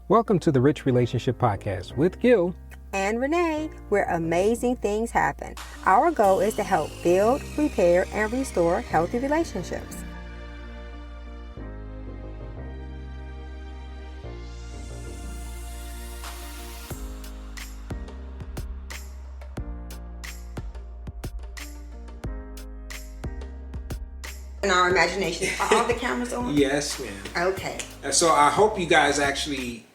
Welcome to the Rich Relationship Podcast with Gil and Renee, where amazing things happen. Our goal is to help build, repair, and restore healthy relationships. In our imagination, are all the cameras on? Yes, ma'am. Okay. So I hope you guys actually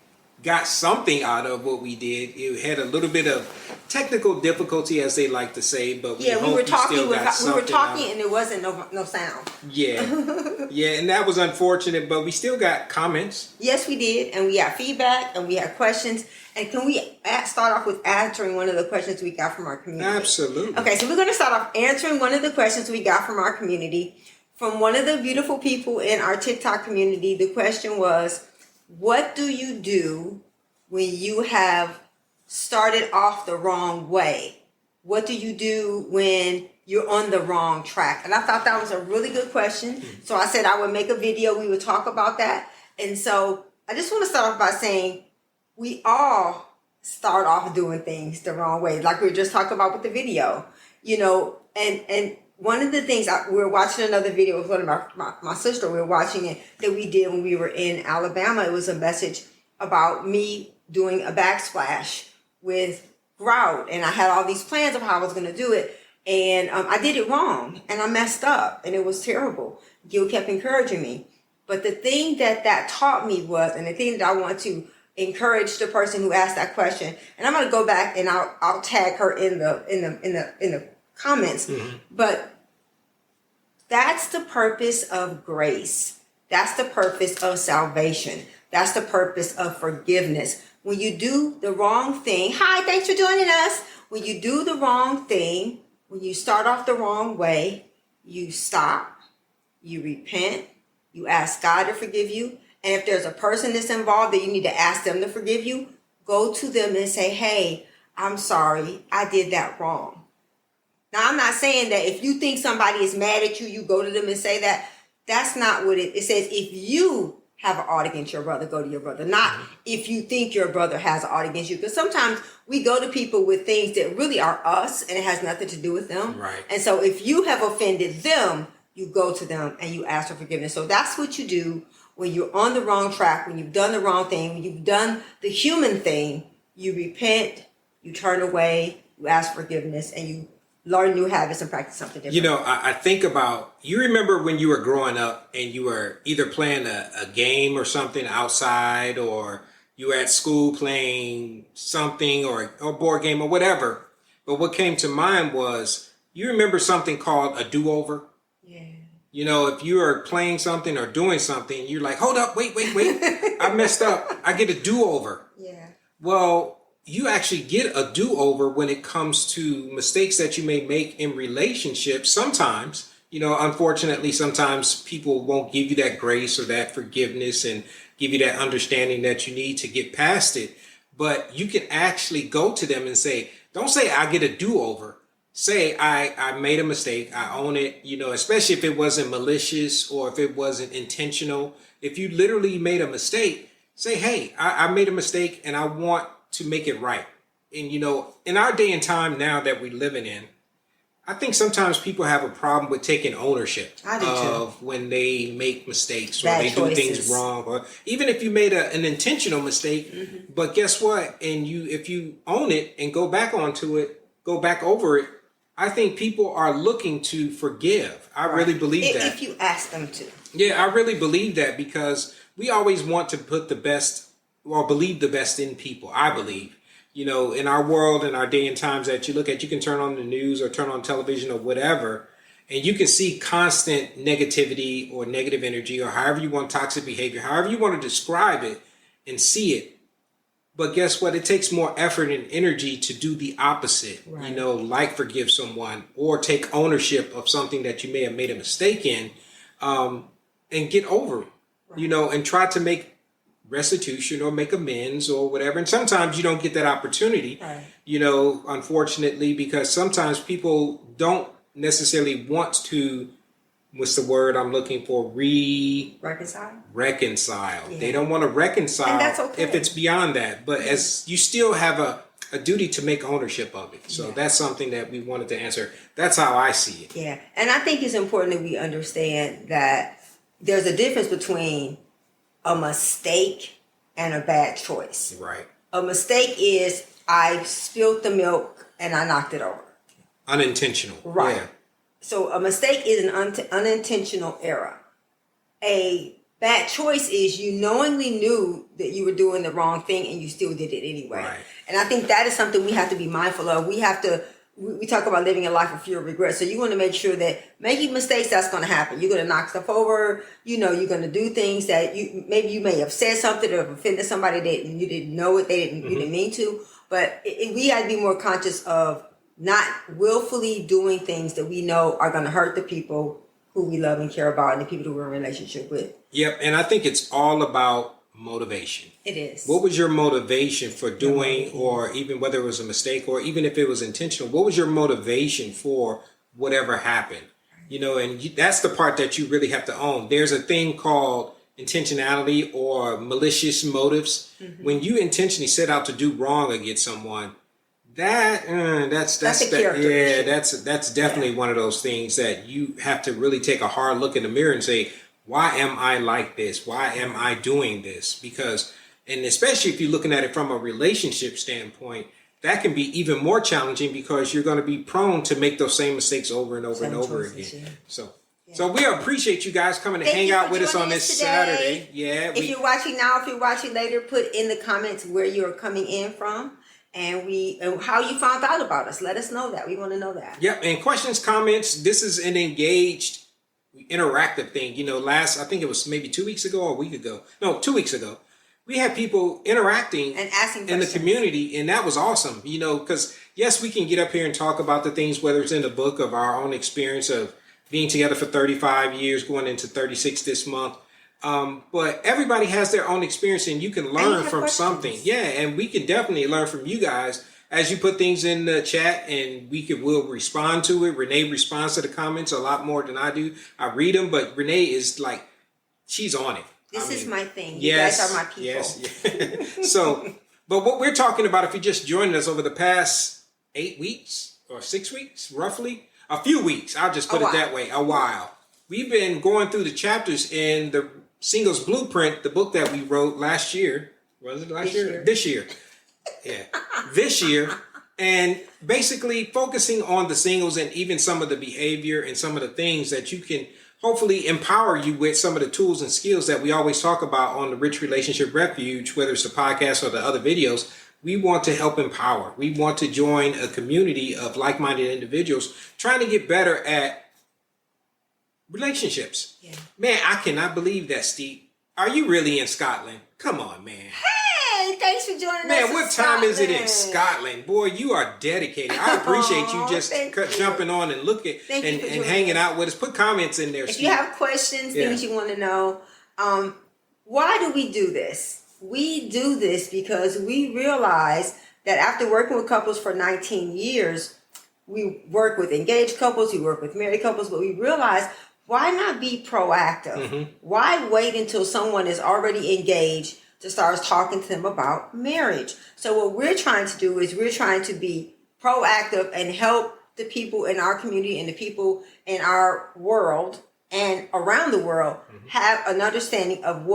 got something out of what we did. It had a little bit of technical difficulty, as they like to say, but we were talking and there wasn't no sound. Yeah, and that was unfortunate, but we still got comments. Yes, we did, and we got feedback, and we had questions. And can we start off with answering one of the questions we got from our community? Absolutely. Okay, so we're going to start off answering one of the questions we got from our community. From one of the beautiful people in our TikTok community, the question was, what do you do when you have started off the wrong way? What do you do when you're on the wrong track? And I thought that was a really good question. So I said I would make a video. We would talk about that. And so I just want to start off by saying we all start off doing things the wrong way, like we were just talking about with the video, and one of the things, we were watching another video with one of my sister, we were watching it, that we did when we were in Alabama. It was a message about me doing a backsplash with grout. And I had all these plans of how I was going to do it. And I did it wrong. And I messed up. And it was terrible. Gil kept encouraging me. But the thing that taught me was, and the thing that I want to encourage the person who asked that question, and I'm going to go back and I'll tag her in the comments, but that's the purpose of grace. That's the purpose of salvation. That's the purpose of forgiveness. When you do the wrong thing, hi, thanks for joining us. When you do the wrong thing, when you start off the wrong way, you stop, you repent, you ask God to forgive you. And if there's a person that's involved that you need to ask them to forgive you, go to them and say, hey, I'm sorry, I did that wrong. Now, I'm not saying that if you think somebody is mad at you, you go to them and say that. That's not what it says. If you have an ought against your brother, go to your brother. Not if you think your brother has an ought against you. Because sometimes we go to people with things that really are us and it has nothing to do with them. Right. And so if you have offended them, you go to them and you ask for forgiveness. So that's what you do when you're on the wrong track, when you've done the wrong thing, when you've done the human thing. You repent, you turn away, you ask forgiveness, and you learn new habits and practice something different. I think about, you remember when you were growing up and you were either playing a game or something outside, or you were at school playing something or a board game or whatever. But what came to mind was, you remember something called a do-over? Yeah. If you are playing something or doing something, you're like, hold up, wait. I messed up. I get a do-over. Yeah. Well, you actually get a do-over when it comes to mistakes that you may make in relationships. Sometimes, unfortunately, sometimes people won't give you that grace or that forgiveness and give you that understanding that you need to get past it. But you can actually go to them and say, don't say I get a do-over. Say I made a mistake. I own it, especially if it wasn't malicious or if it wasn't intentional. If you literally made a mistake, say, hey, I made a mistake and I want to make it right. And in our day and time now that we're living in, I think sometimes people have a problem with taking ownership of when they make mistakes or they do things wrong, or even if you made an intentional mistake. But guess what? And if you own it and go back onto it, go back over it, I think people are looking to forgive. I really believe that. If you ask them to. Yeah, I really believe that, because we always want to put the best or believe the best in people. I believe, in our world, in our day and times that you look at, you can turn on the news or turn on television or whatever, and you can see constant negativity or negative energy, or however you want, toxic behavior, however you want to describe it and see it. But guess what? It takes more effort and energy to do the opposite, right. Like forgive someone or take ownership of something that you may have made a mistake in, and get over it, right. And try to make restitution or make amends or whatever. And sometimes you don't get that opportunity, right. Unfortunately, because sometimes people don't necessarily want to what's the word I'm looking for? Reconcile. Yeah. They don't want to reconcile, and that's okay. if it's beyond that. But as you still have a duty to make ownership of it. So that's something that we wanted to answer. That's how I see it. Yeah. And I think it's important that we understand that there's a difference between a mistake and a bad choice. Right. A mistake is I spilled the milk and I knocked it over. Unintentional. Right. Yeah. So a mistake is an unintentional error. A bad choice is you knowingly knew that you were doing the wrong thing and you still did it anyway. Right. And I think that is something we have to be mindful of. We talk about living a life of fear of regret. So you want to make sure that making mistakes, that's going to happen. You're going to knock stuff over. You're going to do things that maybe you may have said something or offended somebody that you didn't know it. You didn't mean to. But we got to be more conscious of not willfully doing things that we know are going to hurt the people who we love and care about and the people who we're in a relationship with. Yep. And I think it's all about motivation. It is. What was your motivation for doing, or even whether it was a mistake or even if it was intentional, what was your motivation for whatever happened? And that's the part that you really have to own. There's a thing called intentionality or malicious motives. Mm-hmm. When you intentionally set out to do wrong against someone, that's a character issue. That's definitely one of those things that you have to really take a hard look in the mirror and say, why am I like this? Why am I doing this? Because, and especially if you're looking at it from a relationship standpoint, that can be even more challenging because you're going to be prone to make those same mistakes over and over and over again. Yeah. So we appreciate you guys coming to hang out with us on this Saturday. Yeah. If you're watching now, if you're watching later, put in the comments where you're coming in from and how you found out about us. Let us know that. We want to know that. Yep. And questions, comments. This is an engaged, interactive thing. I think it was maybe 2 weeks ago or a week ago. No, 2 weeks ago. We had people interacting and asking in the community, and that was awesome. Because yes, we can get up here and talk about the things, whether it's in the book of our own experience of being together for 35 years, going into 36 this month. But everybody has their own experience, and you can learn from something. Yeah, and we can definitely learn from you guys as you put things in the chat, and we'll respond to it. Renee responds to the comments a lot more than I do. I read them, but Renee is like, she's on it. This is my thing. You guys are my people. Yes. So, but what we're talking about, if you just joined us over the past 8 weeks or 6 weeks, roughly, a few weeks, I'll just put it that way, a while. We've been going through the chapters in the Singles Blueprint, the book that we wrote last year. Was it last year? This year. Yeah. This year. And basically focusing on the singles and even some of the behavior and some of the things that you can hopefully empower you with, some of the tools and skills that we always talk about on the Rich Relationship Refuge, whether it's the podcast or the other videos. We want to help empower. We want to join a community of like-minded individuals trying to get better at relationships. Yeah. Man, I cannot believe that, Steve. Are you really in Scotland? Come on, man. Hey, thanks for joining us. Man, what time is it in Scotland? Boy, you are dedicated. I appreciate you just jumping on and looking and hanging out with us. Put comments in there, If Steve. you have questions, things you want to know, why do we do this? We do this because we realize that after working with couples for 19 years, we work with engaged couples, we work with married couples, but we realize, why not be proactive? Mm-hmm. Why wait until someone is already engaged to start talking to them about marriage? So what we're trying to do is we're trying to be proactive and help the people in our community and the people in our world and around the world have an understanding of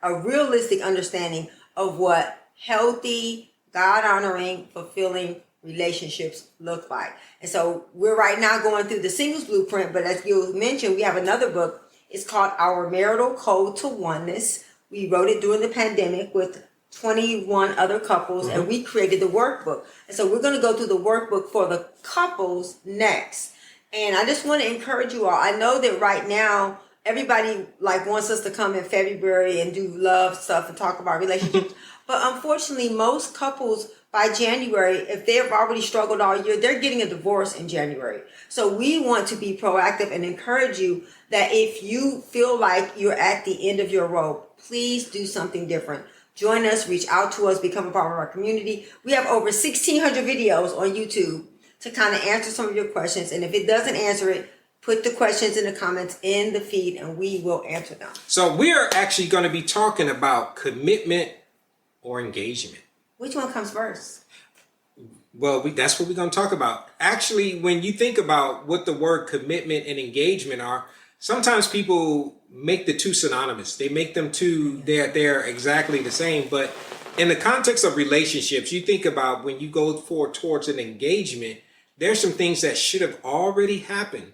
a realistic understanding of what healthy, God-honoring, fulfilling relationships look like. And so we're right now going through the Singles Blueprint, but as Gil mentioned, we have another book. It's called Our Marital Code to Oneness. We wrote it during the pandemic with 21 other couples, and we created the workbook. And so we're going to go through the workbook for the couples next. And I just want to encourage you all. I know that right now, everybody wants us to come in February and do love stuff and talk about relationships. But unfortunately, most couples by January, if they've already struggled all year, they're getting a divorce in January. So we want to be proactive and encourage you that if you feel like you're at the end of your rope, please do something different. Join us, reach out to us, become a part of our community. We have over 1,600 videos on YouTube to kind of answer some of your questions. And if it doesn't answer it, put the questions in the comments in the feed and we will answer them. So we're actually going to be talking about commitment or engagement. Which one comes first? Well, that's what we're going to talk about. Actually, when you think about what the word commitment and engagement are, sometimes people make the two synonymous. They make them two, they're exactly the same. But in the context of relationships, you think about when you go towards an engagement, there's some things that should have already happened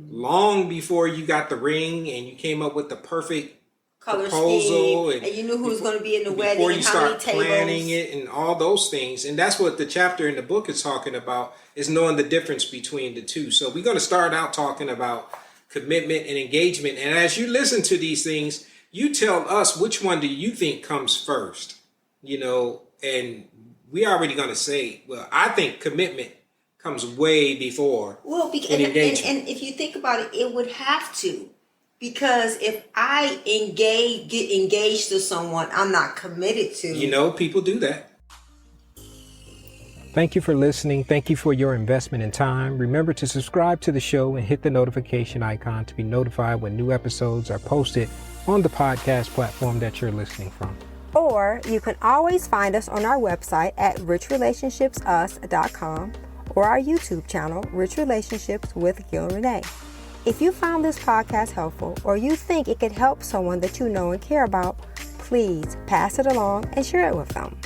long before you got the ring and you came up with the perfect Color proposal scheme, and you knew who was going to be in the wedding, before you and how many start tables. planning it and all those things. And that's what the chapter in the book is talking about, is knowing the difference between the two. So we're going to start out talking about commitment and engagement. And as you listen to these things, you tell us which one do you think comes first, and we're already going to say, well, I think commitment comes way before engagement. And if you think about it, it would have to. Because if I get engaged to someone I'm not committed to. People do that. Thank you for listening. Thank you for your investment in time. Remember to subscribe to the show and hit the notification icon to be notified when new episodes are posted on the podcast platform that you're listening from. Or you can always find us on our website at richrelationshipsus.com or our YouTube channel, Rich Relationships with Gil Renee. If you found this podcast helpful or you think it could help someone that you know and care about, please pass it along and share it with them.